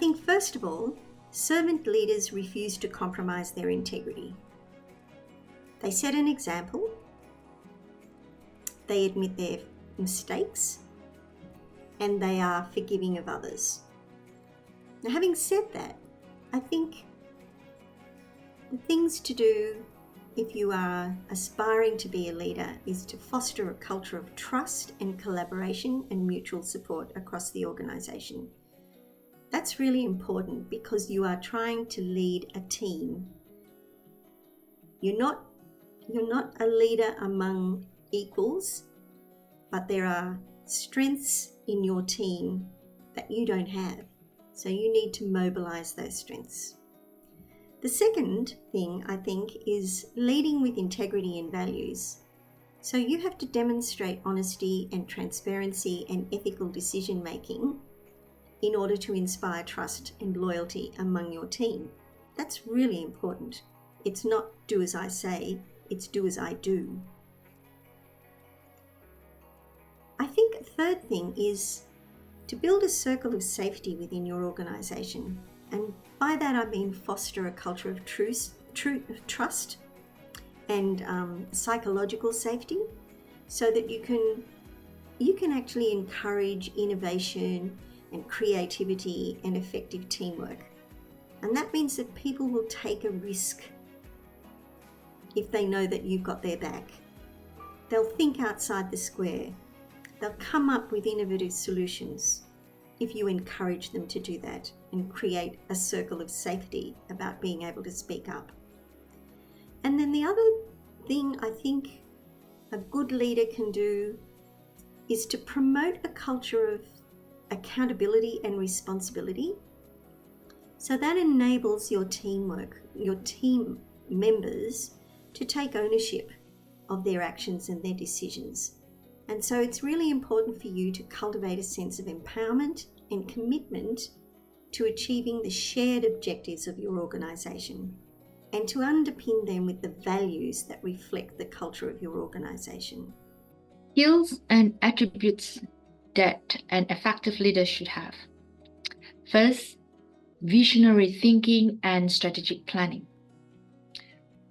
think, first of all, servant leaders refuse to compromise their integrity. They set an example. They admit their mistakes, and they are forgiving of others. Now, having said that, I think the things to do if you are aspiring to be a leader is to foster a culture of trust and collaboration and mutual support across the organisation. That's really important because you are trying to lead a team. You're not a leader among equals, but there are strengths in your team that you don't have. So you need to mobilise those strengths. The second thing, I think, is leading with integrity and values. So you have to demonstrate honesty and transparency and ethical decision making in order to inspire trust and loyalty among your team. That's really important. It's not do as I say, it's do as I do. I think a third thing is to build a circle of safety within your organisation. And by that I mean foster a culture of trust and psychological safety, so that you can actually encourage innovation and creativity and effective teamwork. And that means that people will take a risk if they know that you've got their back. They'll think outside the square. They'll come up with innovative solutions if you encourage them to do that and create a circle of safety about being able to speak up. And then the other thing I think a good leader can do is to promote a culture of accountability and responsibility. So that enables your teamwork, your team members to take ownership of their actions and their decisions. And so it's really important for you to cultivate a sense of empowerment and commitment to achieving the shared objectives of your organisation, and to underpin them with the values that reflect the culture of your organisation. Skills and attributes that an effective leader should have. First, visionary thinking and strategic planning.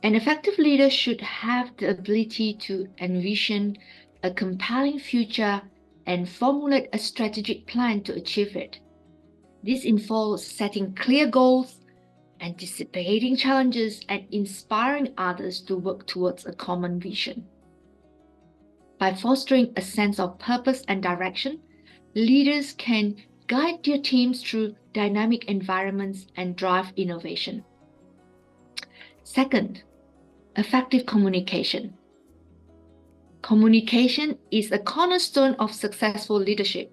An effective leader should have the ability to envision a compelling future and formulate a strategic plan to achieve it. This involves setting clear goals, anticipating challenges, and inspiring others to work towards a common vision. By fostering a sense of purpose and direction, leaders can guide their teams through dynamic environments and drive innovation. Second, effective communication. Communication is a cornerstone of successful leadership.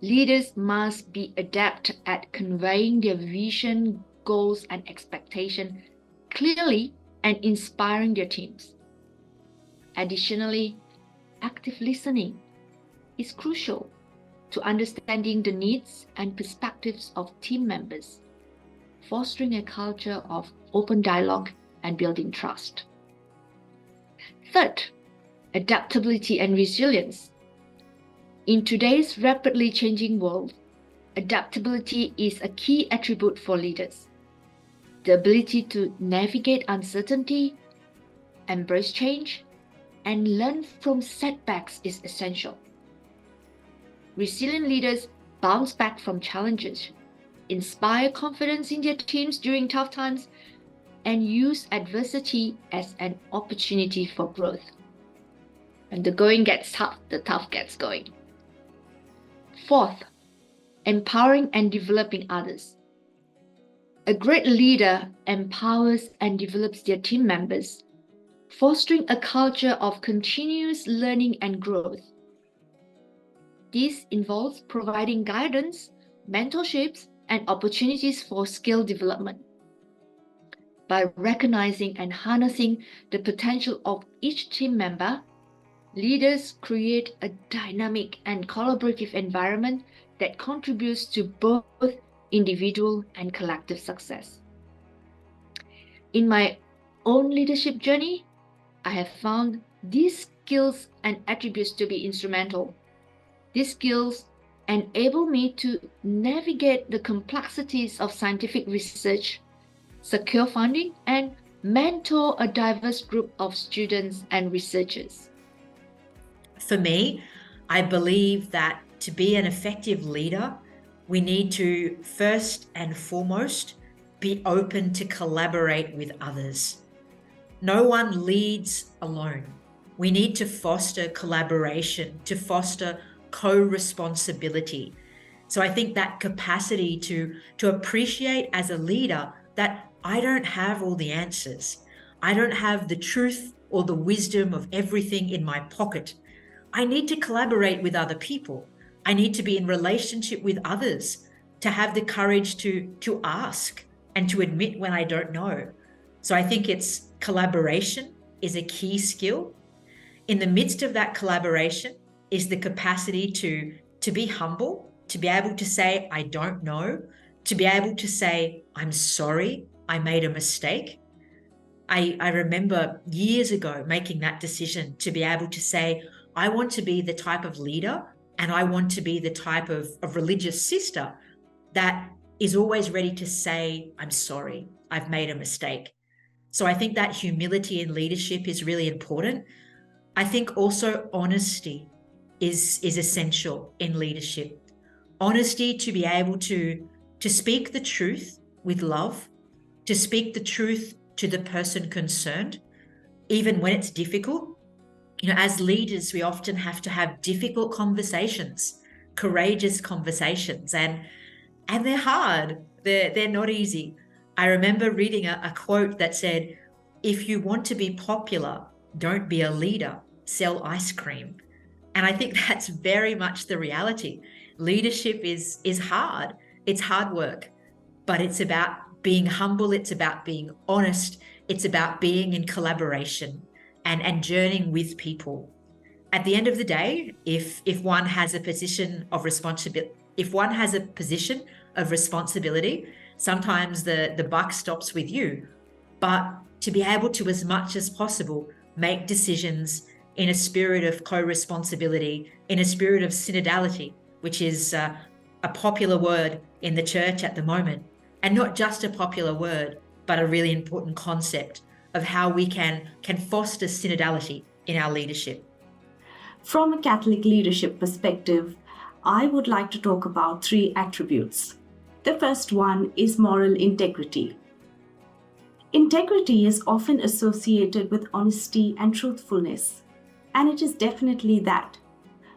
Leaders must be adept at conveying their vision, goals, and expectations clearly and inspiring their teams. Additionally, active listening is crucial to understanding the needs and perspectives of team members, fostering a culture of open dialogue and building trust. Third, adaptability and resilience. In today's rapidly changing world, adaptability is a key attribute for leaders. The ability to navigate uncertainty, embrace change, and learn from setbacks is essential. Resilient leaders bounce back from challenges, inspire confidence in their teams during tough times, and use adversity as an opportunity for growth. When the going gets tough, the tough gets going. Fourth, empowering and developing others. A great leader empowers and develops their team members, fostering a culture of continuous learning and growth. This involves providing guidance, mentorships, and opportunities for skill development. By recognizing and harnessing the potential of each team member, leaders create a dynamic and collaborative environment that contributes to both individual and collective success. In my own leadership journey, I have found these skills and attributes to be instrumental. These skills enable me to navigate the complexities of scientific research, secure funding, and mentor a diverse group of students and researchers. For me, I believe that to be an effective leader, we need to first and foremost be open to collaborate with others. No one leads alone. We need to foster collaboration, to foster co-responsibility. So I think that capacity to appreciate as a leader that I don't have all the answers. I don't have the truth or the wisdom of everything in my pocket. I need to collaborate with other people. I need to be in relationship with others, to have the courage to ask and to admit when I don't know. So I think it's collaboration is a key skill. In the midst of that collaboration is the capacity to be humble, to be able to say, I don't know, to be able to say, I'm sorry, I made a mistake. I remember years ago making that decision to be able to say, I want to be the type of leader and I want to be the type of religious sister that is always ready to say, I'm sorry, I've made a mistake. So I think that humility in leadership is really important. I think also honesty is essential in leadership. Honesty to be able to speak the truth with love, to speak the truth to the person concerned, even when it's difficult. You know, as leaders, we often have to have difficult conversations, courageous conversations, and they're hard. They're not easy. I remember reading a quote that said, if you want to be popular, don't be a leader, sell ice cream. And I think that's very much the reality. Leadership is hard. It's hard work, but it's about being humble. It's about being honest. It's about being in collaboration and journeying with people. At the end of the day, if one has a position of responsibility, sometimes the buck stops with you. But to be able to, as much as possible, make decisions in a spirit of co-responsibility, in a spirit of synodality, which is a popular word in the church at the moment, and not just a popular word, but a really important concept of how we can foster synodality in our leadership. From a Catholic leadership perspective, I would like to talk about 3 attributes. The first one is moral integrity. Integrity is often associated with honesty and truthfulness, and it is definitely that.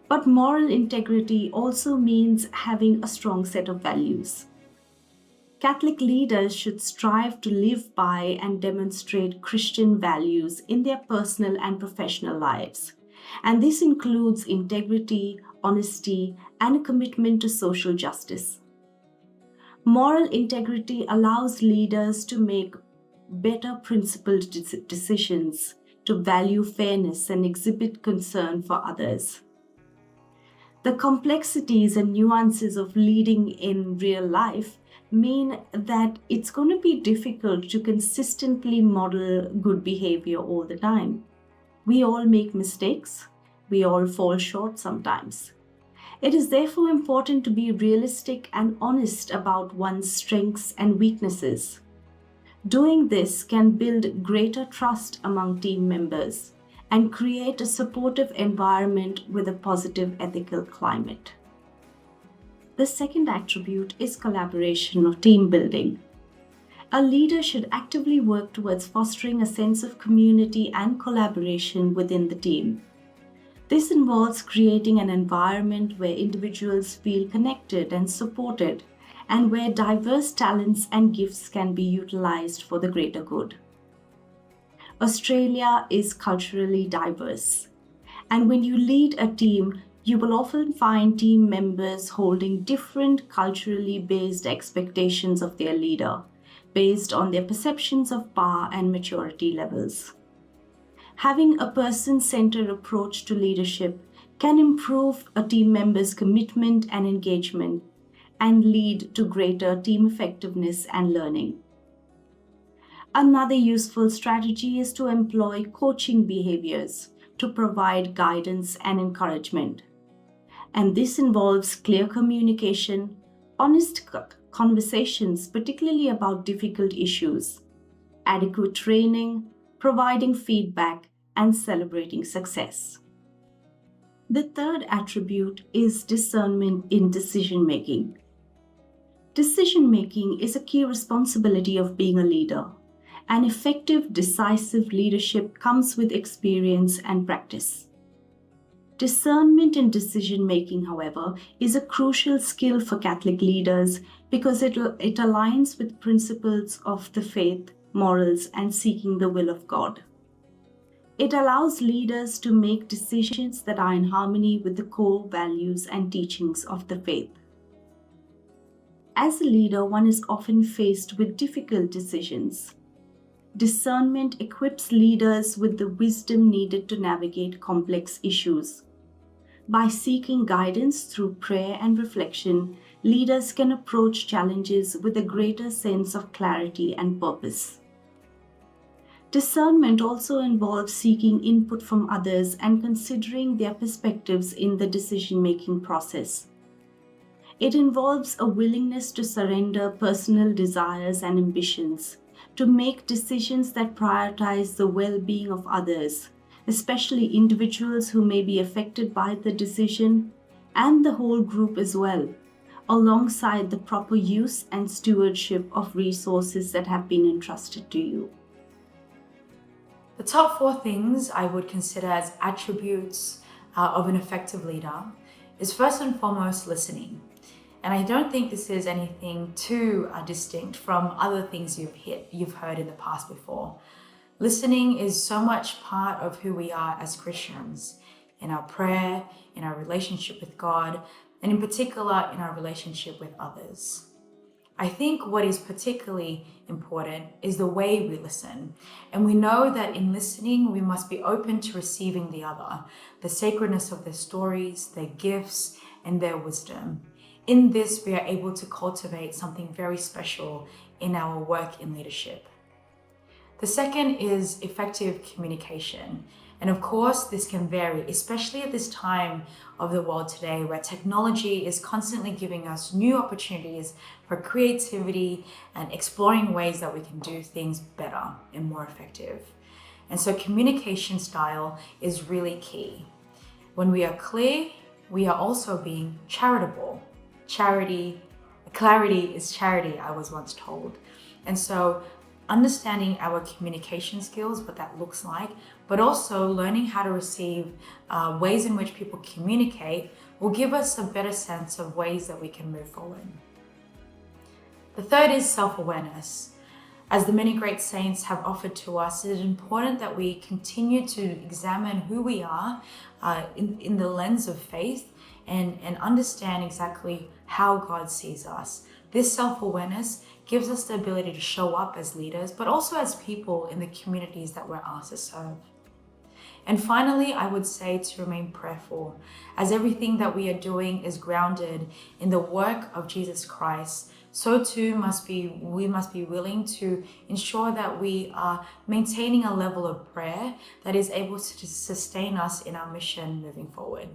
But moral integrity also means having a strong set of values. Catholic leaders should strive to live by and demonstrate Christian values in their personal and professional lives. And this includes integrity, honesty, and a commitment to social justice. Moral integrity allows leaders to make better principled decisions, to value fairness and exhibit concern for others. The complexities and nuances of leading in real life mean that it's going to be difficult to consistently model good behavior all the time. We all make mistakes. We all fall short sometimes. It is therefore important to be realistic and honest about one's strengths and weaknesses. Doing this can build greater trust among team members and create a supportive environment with a positive ethical climate. The second attribute is collaboration or team building. A leader should actively work towards fostering a sense of community and collaboration within the team. This involves creating an environment where individuals feel connected and supported, and where diverse talents and gifts can be utilized for the greater good. Australia is culturally diverse, and when you lead a team, you will often find team members holding different culturally based expectations of their leader, based on their perceptions of power and maturity levels. Having a person-centered approach to leadership can improve a team member's commitment and engagement and lead to greater team effectiveness and learning. Another useful strategy is to employ coaching behaviors to provide guidance and encouragement. And this involves clear communication, honest conversations, particularly about difficult issues, adequate training, providing feedback, and celebrating success. The third attribute is discernment in decision making. Decision making is a key responsibility of being a leader. An effective, decisive leadership comes with experience and practice. Discernment in decision making, however, is a crucial skill for Catholic leaders because it aligns with principles of the faith, morals, and seeking the will of God. It allows leaders to make decisions that are in harmony with the core values and teachings of the faith. As a leader, one is often faced with difficult decisions. Discernment equips leaders with the wisdom needed to navigate complex issues. By seeking guidance through prayer and reflection, leaders can approach challenges with a greater sense of clarity and purpose. Discernment also involves seeking input from others and considering their perspectives in the decision-making process. It involves a willingness to surrender personal desires and ambitions, to make decisions that prioritize the well-being of others, especially individuals who may be affected by the decision, and the whole group as well, alongside the proper use and stewardship of resources that have been entrusted to you. The top 4 things I would consider as attributes of an effective leader is first and foremost listening. And I don't think this is anything too distinct from other things you've heard in the past before. Listening is so much part of who we are as Christians, in our prayer, in our relationship with God, and in particular in our relationship with others. I think what is particularly important is the way we listen. And we know that in listening, we must be open to receiving the other, the sacredness of their stories, their gifts, and their wisdom. In this, we are able to cultivate something very special in our work in leadership. The second is effective communication. And of course, this can vary, especially at this time of the world today where technology is constantly giving us new opportunities for creativity and exploring ways that we can do things better and more effective. And so communication style is really key. When we are clear, we are also being charitable. Clarity is charity, I was once told. And so understanding our communication skills, what that looks like, but also learning how to receive ways in which people communicate will give us a better sense of ways that we can move forward. The third is self-awareness. As the many great saints have offered to us, it is important that we continue to examine who we are in the lens of faith and understand exactly how God sees us. This self-awareness gives us the ability to show up as leaders, but also as people in the communities that we're asked to serve. And finally, I would say to remain prayerful, as everything that we are doing is grounded in the work of Jesus Christ. So too we must be willing to ensure that we are maintaining a level of prayer that is able to sustain us in our mission moving forward.